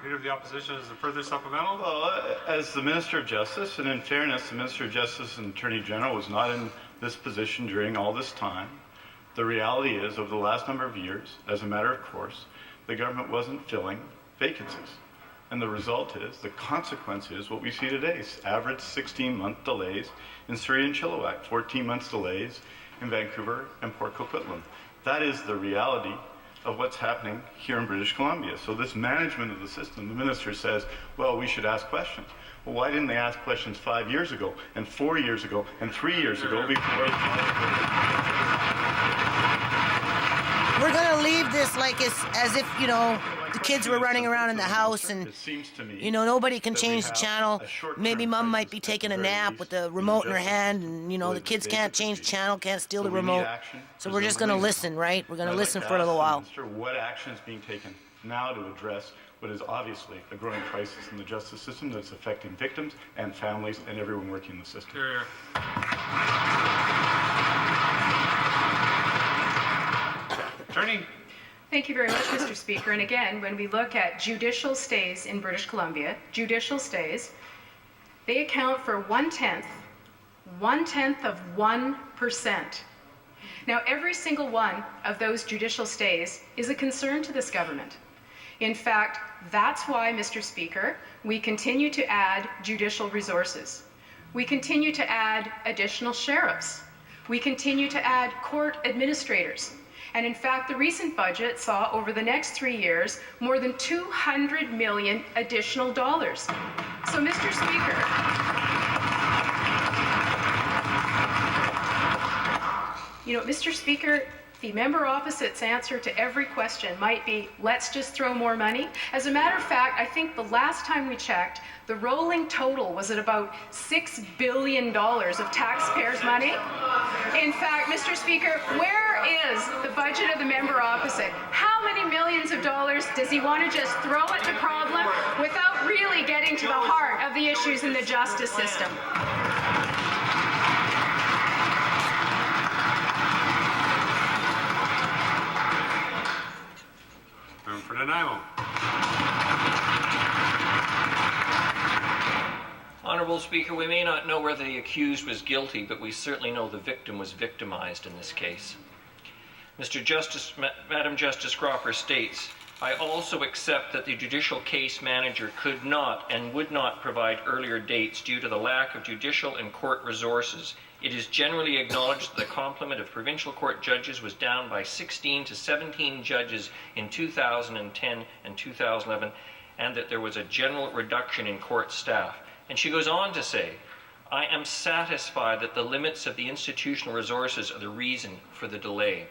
Leader of the Opposition, is a further supplemental? Well, as the Minister of Justice, and in fairness, the Minister of Justice and Attorney General was not in this position during all this time. The reality is, over the last number of years, as a matter of course, the government wasn't filling vacancies. And the result is, the consequence is what we see today, average 16-month delays in Surrey and Chilliwack, 14 months delays in Vancouver and Port Coquitlam. That is the reality of what's happening here in British Columbia. So this management of the system, the minister says, well, we should ask questions. Well, why didn't they ask questions 5 years ago, and 4 years ago, and 3 years ago before? We're going to leave this like it's as if, you know, the kids were running around in the house and, you know, nobody can change the channel. Maybe mom might be taking a nap with the remote in her hand and, you know, the kids can't change the channel, can't steal the remote. So we're just going to listen, right? We're going to listen for a little while. What action is being taken now to address what is obviously a growing crisis in the justice system that's affecting victims and families and everyone working in the system? Attorney. Thank you very much, Mr. Speaker. And again, when we look at judicial stays in British Columbia, judicial stays, they account for one-tenth of 1%. Now, every single one of those judicial stays is a concern to this government. In fact, that's why, Mr. Speaker, we continue to add judicial resources. We continue to add additional sheriffs. We continue to add court administrators. And in fact, the recent budget saw over the next 3 years more than $200 million additional dollars. So, Mr. Speaker, Mr. Speaker, the member opposite's answer to every question might be, let's just throw more money. As a matter of fact, I think the last time we checked, the rolling total was at about $6 billion of taxpayers' money. In fact, Mr. Speaker, where is the budget of the member opposite? How many millions of dollars does he want to just throw at the problem without really getting to the heart of the issues in the justice system? For Nanaimo. Honourable Speaker, we may not know whether the accused was guilty, but we certainly know the victim was victimized in this case. Madam Justice Cropper states, I also accept that the judicial case manager could not and would not provide earlier dates due to the lack of judicial and court resources. It is generally acknowledged that the complement of provincial court judges was down by 16 to 17 judges in 2010 and 2011, and that there was a general reduction in court staff. And she goes on to say, I am satisfied that the limits of the institutional resources are the reason for the delay.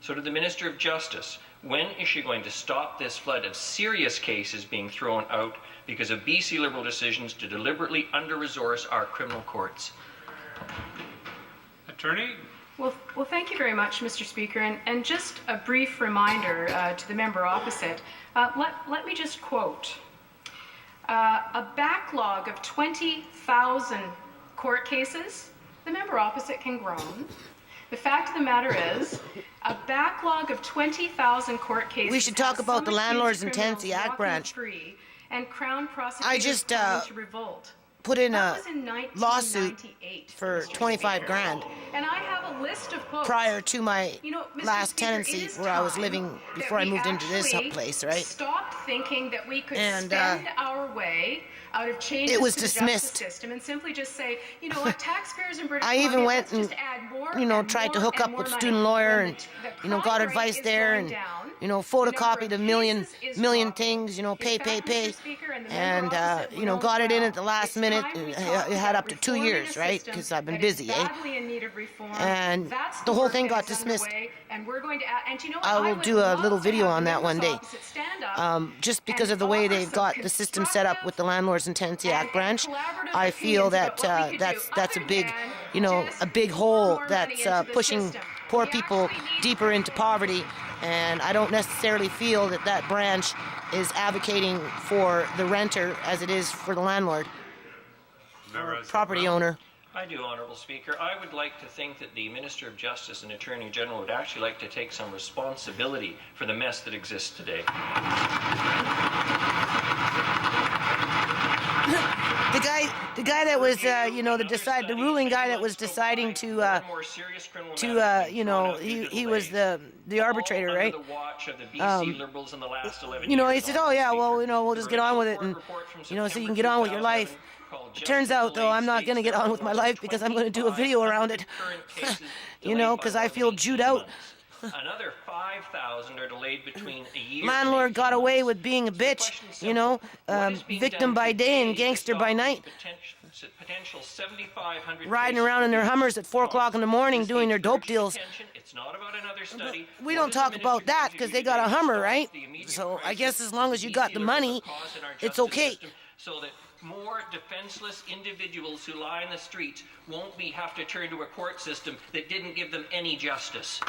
So to the Minister of Justice, when is she going to stop this flood of serious cases being thrown out because of BC Liberal decisions to deliberately under-resource our criminal courts? Attorney? Well, thank you very much, Mr. Speaker. And just a brief reminder to the member opposite. Let me just quote. A backlog of 20,000 court cases, the member opposite can groan. The fact of the matter is, a backlog of 20,000 court cases. We should talk about the Landlords and Tenancy Act branch. And Crown prosecutors to revolt. Put in a lawsuit for 25 grand and I have a list of quotes. Prior to my last tenancy where I was living before I moved into this place, right? Stopped thinking that we could spend our way out of changes it was to dismissed. The justice system and simply just say, you know what, taxpayers in British I even Columbia, went and, tried to hook up with a student lawyer and, got advice there and, photocopied a million things, pay. And, got it in at the last minute. It had up to 2 years, right? Because I've been busy, And the whole thing got dismissed. I will do a little video on that one day. Just because of the way they've got the system set up with the Landlords and Tenancy Act branch, I feel that that's a big, a big hole that's pushing poor people deeper into poverty. And I don't necessarily feel that branch is advocating for the renter as it is for the landlord or property owner. I do, Honourable Speaker. I would like to think that the Minister of Justice and Attorney General would actually like to take some responsibility for the mess that exists today. The guy that was, the ruling guy that was deciding to, he was the arbitrator, right? Under the watch of the BC Liberals in the last 11 He years. said, oh yeah, well, we'll just get on with it, and so you can get on with your life. It turns out, though, I'm not going to get on with my life because I'm going to do a video around it. Because I feel Jewed out. Another 5,000 are delayed between a year. Landlord got away with being a bitch, victim by day and gangster by night. Potential 7,500 Riding around in their Hummers at 4 o'clock in the morning doing their dope deals. It's not about another study. We don't talk about that because they got a Hummer, right? So I guess as long as you got the money, it's okay. So that more defenseless individuals who lie in the streets won't have to turn to a court system that didn't give them any justice.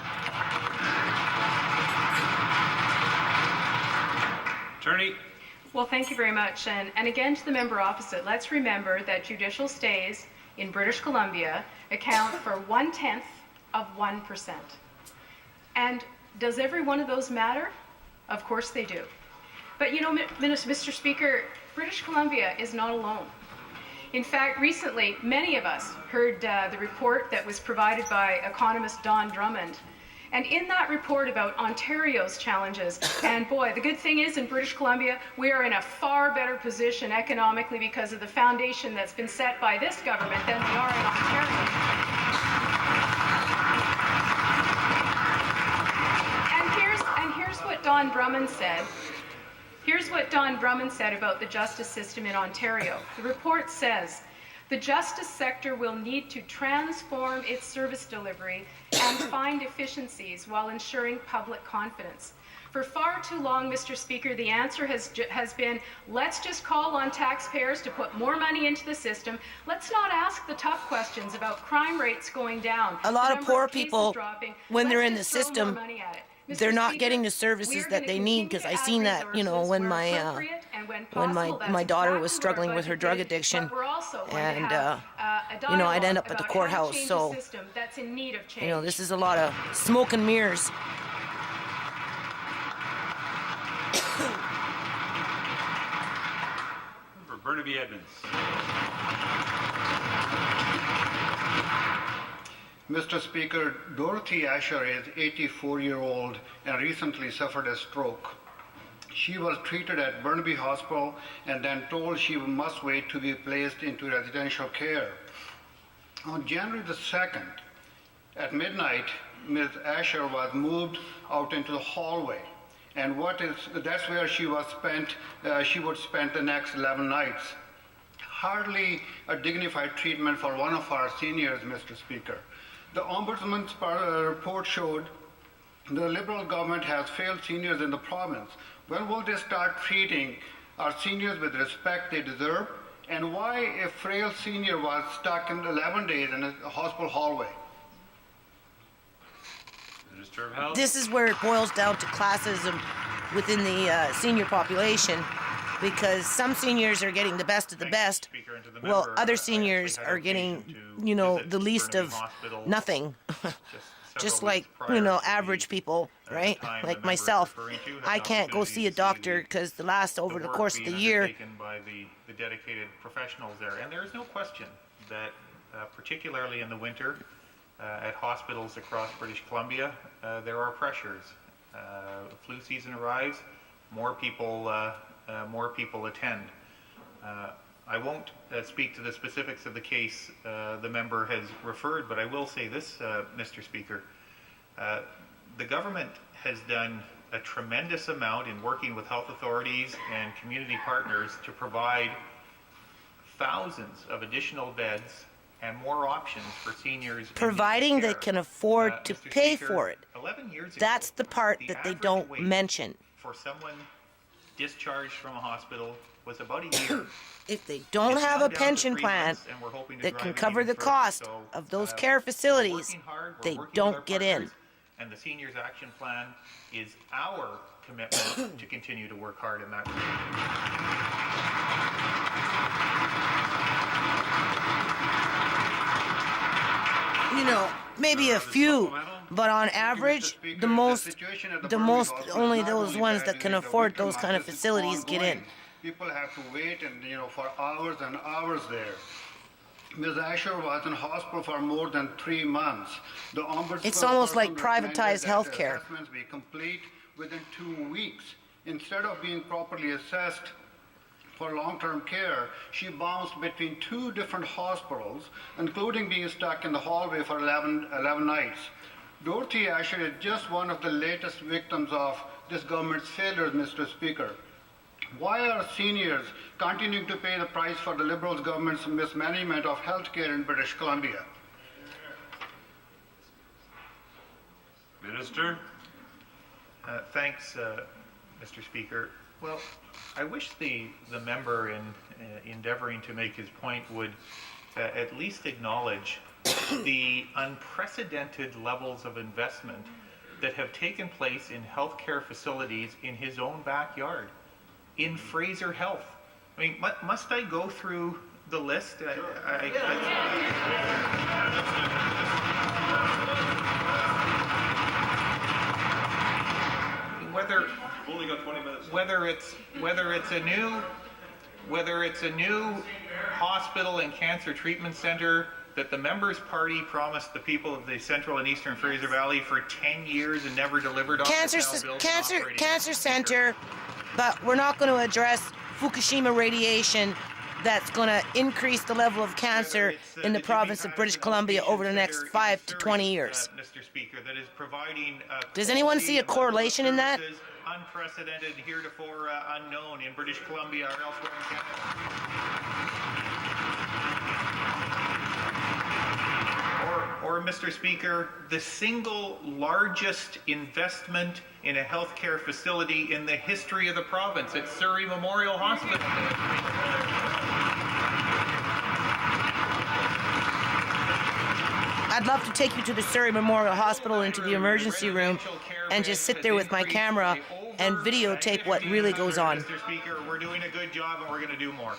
Attorney. Well, thank you very much. And again, to the member opposite, let's remember that judicial stays in British Columbia account for 1/10 of 1%. And does every one of those matter? Of course they do. But Mr. Speaker, British Columbia is not alone. In fact, recently, many of us heard the report that was provided by economist Don Drummond. And in that report about Ontario's challenges, and boy, the good thing is in British Columbia, we are in a far better position economically because of the foundation that's been set by this government than we are in Ontario. And here's what Don Drummond said. Here's what Don Drummond said about the justice system in Ontario. The report says, the justice sector will need to transform its service delivery and find efficiencies while ensuring public confidence. For far too long, Mr. Speaker, the answer has been, let's just call on taxpayers to put more money into the system. Let's not ask the tough questions about crime rates going down. A lot of poor people, when they're in the system, they're not getting the services that they need, because I seen that, when my daughter was struggling with her drug addiction, and I'd end up at the courthouse. So this is a lot of smoke and mirrors. For Burnaby Edmonds. Mr. Speaker, Dorothy Asher is 84-year-old and recently suffered a stroke. She was treated at Burnaby Hospital and then told she must wait to be placed into residential care. On January the 2nd, at midnight, Ms. Asher was moved out into the hallway, and that's where she would spend the next 11 nights. Hardly a dignified treatment for one of our seniors, Mr. Speaker. The Ombudsman's report showed the Liberal government has failed seniors in the province. When will they start treating our seniors with respect they deserve? And why a frail senior was stuck in 11 days in a hospital hallway? Minister of Health. This is where it boils down to classism within the senior population, because some seniors are getting the best of the best, while other seniors are getting, the least of nothing. Just like, average people, right? Like myself. I can't go see a doctor because over the course of the year. Taken by the dedicated professionals there. And there is no question that, particularly in the winter, at hospitals across British Columbia, there are pressures. Flu season arrives, more people attend. I won't speak to the specifics of the case the member has referred, but I will say this, Mr. Speaker. The government has done a tremendous amount in working with health authorities and community partners to provide thousands of additional beds and more options for seniors. Providing they can afford to Mr. pay Speaker, for it. 11 years ago, That's the part that they average don't wait mention. for someone discharged from a hospital was about a year. If they don't It's have now a down to pension 3 plan months, and we're hoping to that drive can it cover even the further. cost So, of those we're care facilities, working hard, we're they working with don't our get in. partners, and the Seniors Action Plan is our commitment to continue to work hard in that regard. you know, maybe a few, but on average, the most, only those ones that can afford those kind of facilities get in. People have to wait and, for hours and hours there. Ms. Asher was in hospital for more than 3 months. The ombudsman It's almost like recommended privatized that healthcare. assessments be complete within 2 weeks. Instead of being properly assessed for long-term care, she bounced between 2 different hospitals, including being stuck in the hallway for 11 nights. Dorothy Asher is just one of the latest victims of this government's failures, Mr. Speaker. Why are seniors continuing to pay the price for the Liberals government's mismanagement of healthcare in British Columbia? Minister? Thanks, Mr. Speaker. Well, I wish the member in endeavoring to make his point would at least acknowledge the unprecedented levels of investment that have taken place in healthcare facilities in his own backyard, in Fraser Health. I mean, must I go through the list? Whether it's a new hospital and cancer treatment center that the member's party promised the people of the Central and Eastern Fraser Valley for 10 years and never delivered on. Cancer center, but we're not going to address Fukushima radiation that's going to increase the level of cancer in the province of British Columbia over the next 5 to 20 years. Mr. Speaker, that is providing. Does anyone see a correlation in that? Unprecedented, heretofore unknown in British Columbia or elsewhere in Canada. Or, Mr. Speaker, the single largest investment in a healthcare facility in the history of the province at Surrey Memorial Hospital. I'd love to take you to the Surrey Memorial Hospital into the emergency room and just sit there with my camera and videotape what really goes on. Mr. Speaker, we're doing a good job and we're going to do more.